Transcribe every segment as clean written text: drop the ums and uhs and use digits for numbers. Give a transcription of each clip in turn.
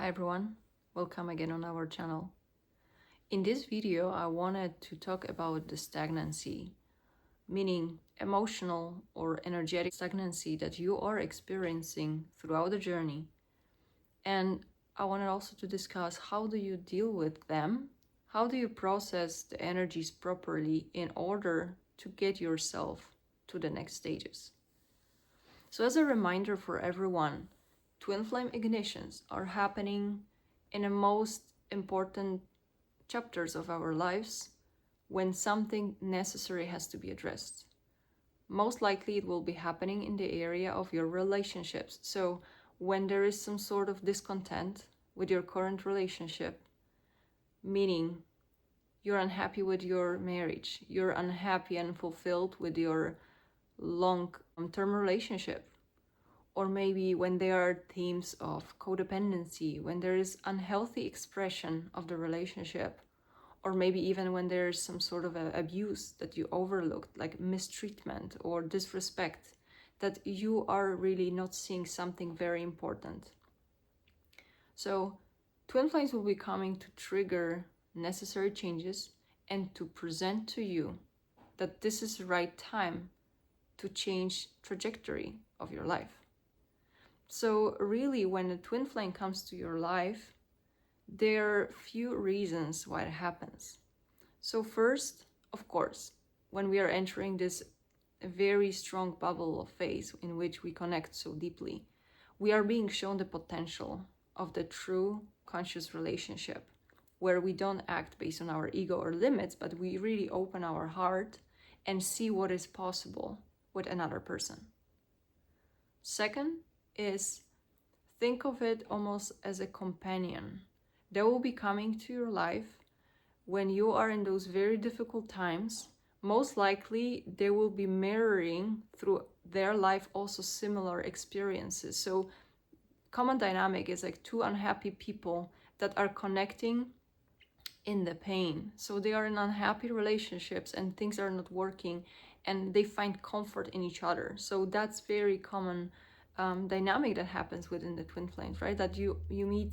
Hi everyone, welcome again on our channel. In this video, I wanted to talk about the stagnancy, meaning emotional or energetic stagnancy that you are experiencing throughout the journey. And I wanted also to discuss how do you deal with them? How do you process the energies properly in order to get yourself to the next stages? So as a reminder for everyone, twin flame ignitions are happening in the most important chapters of our lives when something necessary has to be addressed. Most likely it will be happening in the area of your relationships. So when there is some sort of discontent with your current relationship, meaning you're unhappy with your marriage, you're unhappy and fulfilled with your long-term relationship, or maybe when there are themes of codependency, when there is unhealthy expression of the relationship, or maybe even when there's some sort of abuse that you overlooked, like mistreatment or disrespect, that you are really not seeing something very important. So twin flames will be coming to trigger necessary changes and to present to you that this is the right time to change trajectory of your life. So really, when a twin flame comes to your life, there are few reasons why it happens. So first, of course, when we are entering this very strong bubble of phase in which we connect so deeply, we are being shown the potential of the true conscious relationship, where we don't act based on our ego or limits, but we really open our heart and see what is possible with another person. Second is, think of it almost as a companion that will be coming to your life when you are in those very difficult times. Most likely they will be mirroring through their life also similar experiences. So common dynamic is like two unhappy people that are connecting in the pain. So they are in unhappy relationships and things are not working and they find comfort in each other. So that's very common dynamic that happens within the twin flames, right? That you meet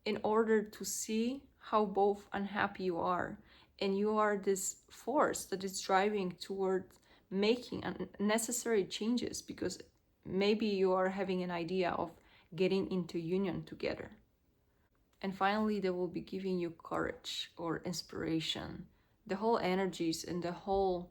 in order to see how both unhappy you are, and you are this force that is driving toward making necessary changes, because maybe you are having an idea of getting into union together. And finally, they will be giving you courage or inspiration. The whole energies and the whole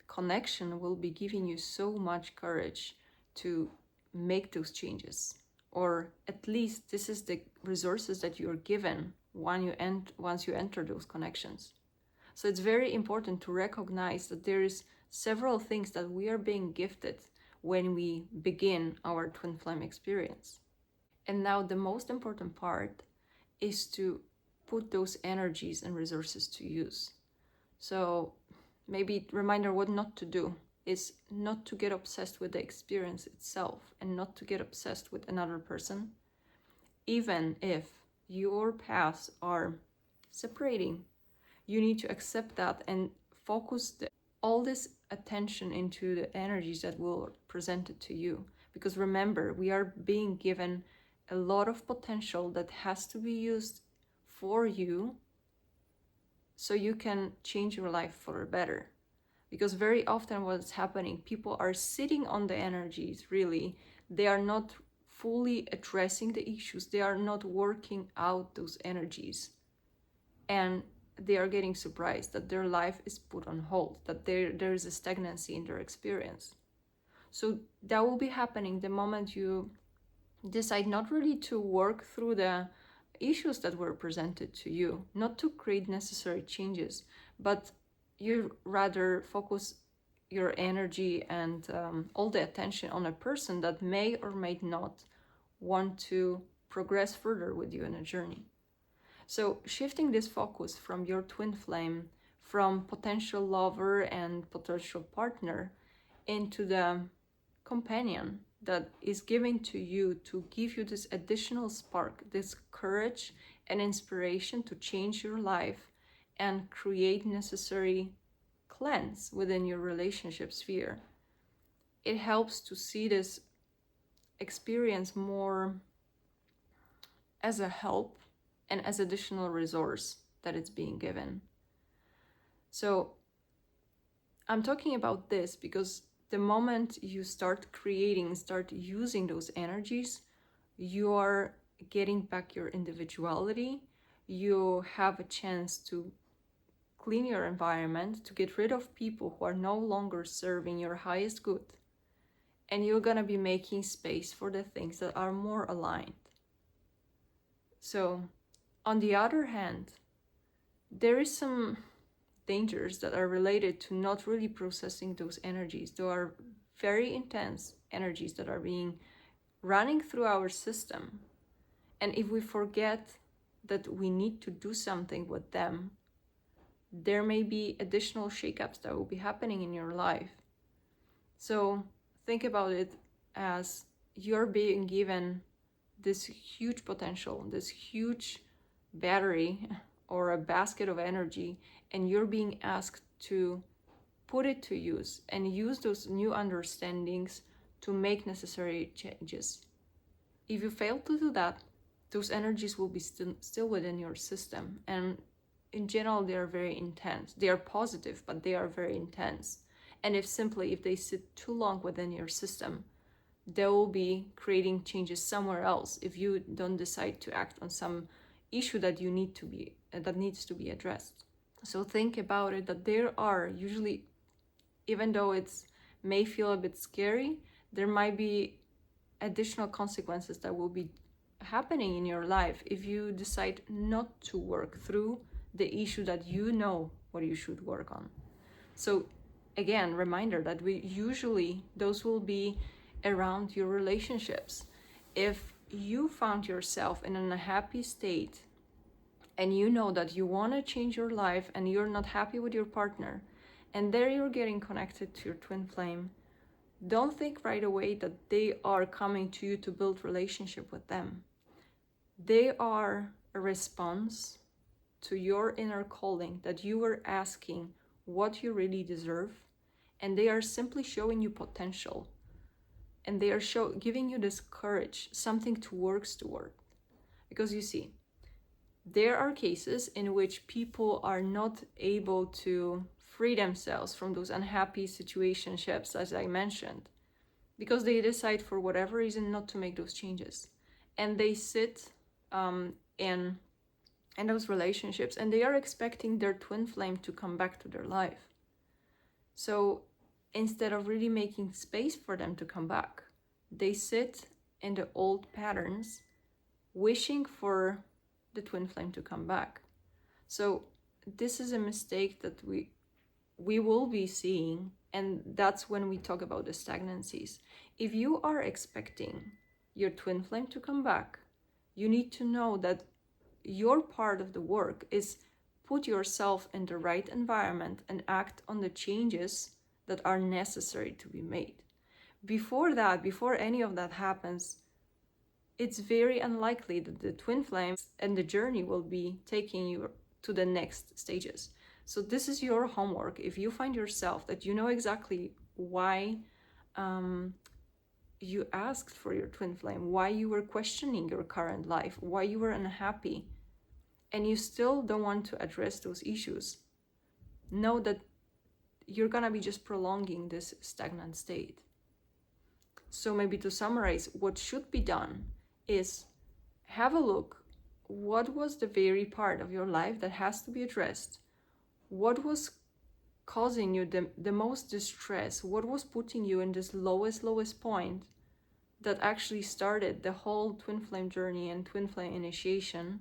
connection will be giving you so much courage to make those changes. Or at least this is the resources that you're given once you enter those connections. So it's very important to recognize that there is several things that we are being gifted when we begin our twin flame experience. And now the most important part is to put those energies and resources to use. So maybe reminder what not to do is not to get obsessed with the experience itself and not to get obsessed with another person. Even if your paths are separating, you need to accept that and focus all this attention into the energies that will present it to you. Because remember, we are being given a lot of potential that has to be used for you so you can change your life for the better. Because very often what's happening, people are sitting on the energies, really. They are not fully addressing the issues. They are not working out those energies. And they are getting surprised that their life is put on hold, that there is a stagnancy in their experience. So that will be happening the moment you decide not really to work through the issues that were presented to you, not to create necessary changes, but you rather focus your energy and all the attention on a person that may or may not want to progress further with you in a journey. So shifting this focus from your twin flame, from potential lover and potential partner, into the companion that is given to you to give you this additional spark, this courage and inspiration to change your life and create necessary cleanse within your relationship sphere. It helps to see this experience more as a help and as additional resource that it's being given. So I'm talking about this because the moment you start creating, start using those energies, you are getting back your individuality. You have a chance to clean your environment, to get rid of people who are no longer serving your highest good. And you're going to be making space for the things that are more aligned. So, on the other hand, there is some dangers that are related to not really processing those energies. There are very intense energies that are being running through our system. And if we forget that we need to do something with them, there may be additional shakeups that will be happening in your life. So think about it as you're being given this huge potential, this huge battery or a basket of energy, and you're being asked to put it to use and use those new understandings to make necessary changes. If you fail to do that, those energies will be still within your system, and in general they are very intense. They are positive, but they are very intense. And if they sit too long within your system, they will be creating changes somewhere else if you don't decide to act on some issue that needs to be addressed. So think about it, that there are usually, even though it's may feel a bit scary, there might be additional consequences that will be happening in your life if you decide not to work through the issue that you know what you should work on. So again, reminder that those will be around your relationships. If you found yourself in an unhappy state and you know that you want to change your life and you're not happy with your partner, and there you're getting connected to your twin flame, don't think right away that they are coming to you to build relationship with them. They are a response to your inner calling that you were asking what you really deserve, and they are simply showing you potential, and they are giving you this courage, something to work toward. Because you see, there are cases in which people are not able to free themselves from those unhappy situationships, as I mentioned, because they decide for whatever reason not to make those changes, and they sit in those relationships, and they are expecting their twin flame to come back to their life. So instead of really making space for them to come back, they sit in the old patterns, wishing for the twin flame to come back. So this is a mistake that we will be seeing, and that's when we talk about the stagnancies. If you are expecting your twin flame to come back, you need to know that your part of the work is put yourself in the right environment and act on the changes that are necessary to be made. Before any of that happens, it's very unlikely that the twin flame and the journey will be taking you to the next stages. So this is your homework. If you find yourself that you know exactly why you asked for your twin flame, why you were questioning your current life, why you were unhappy, and you still don't want to address those issues, know that you're gonna be just prolonging this stagnant state. So maybe to summarize, what should be done is have a look. What was the very part of your life that has to be addressed? What was causing you the most distress? What was putting you in this lowest point that actually started the whole twin flame journey and twin flame initiation?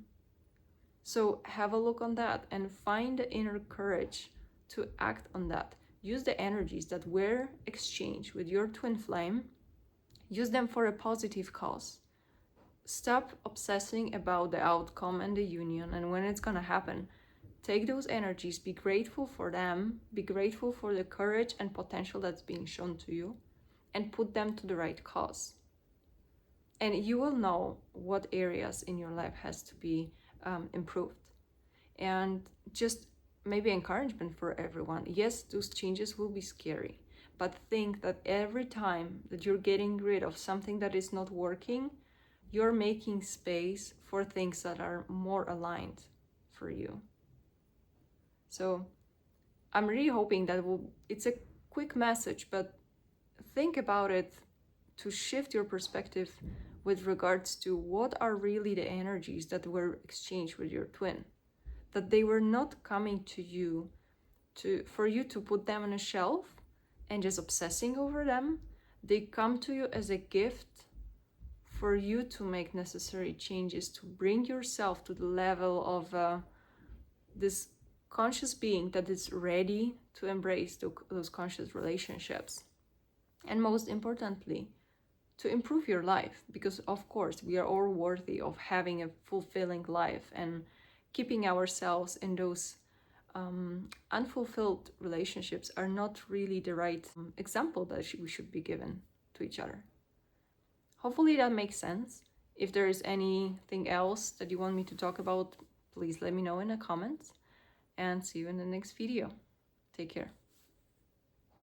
So have a look on that and find the inner courage to act on that. Use the energies that were exchanged with your twin flame. Use them for a positive cause. Stop obsessing about the outcome and the union and when it's gonna happen. Take those energies, be grateful for them, be grateful for the courage and potential that's being shown to you, and put them to the right cause. And you will know what areas in your life has to be improved. And just maybe encouragement for everyone. Yes, those changes will be scary, but think that every time that you're getting rid of something that is not working, you're making space for things that are more aligned for you. So I'm really hoping that it's a quick message, but think about it to shift your perspective with regards to what are really the energies that were exchanged with your twin. That they were not coming to you for you to put them on a shelf and just obsessing over them. They come to you as a gift for you to make necessary changes to bring yourself to the level of this conscious being that is ready to embrace those conscious relationships. And most importantly, to improve your life, because of course we are all worthy of having a fulfilling life, and keeping ourselves in those unfulfilled relationships are not really the right example that we should be given to each other. Hopefully that makes sense. If there is anything else that you want me to talk about, please let me know in the comments, and see you in the next video. Take care.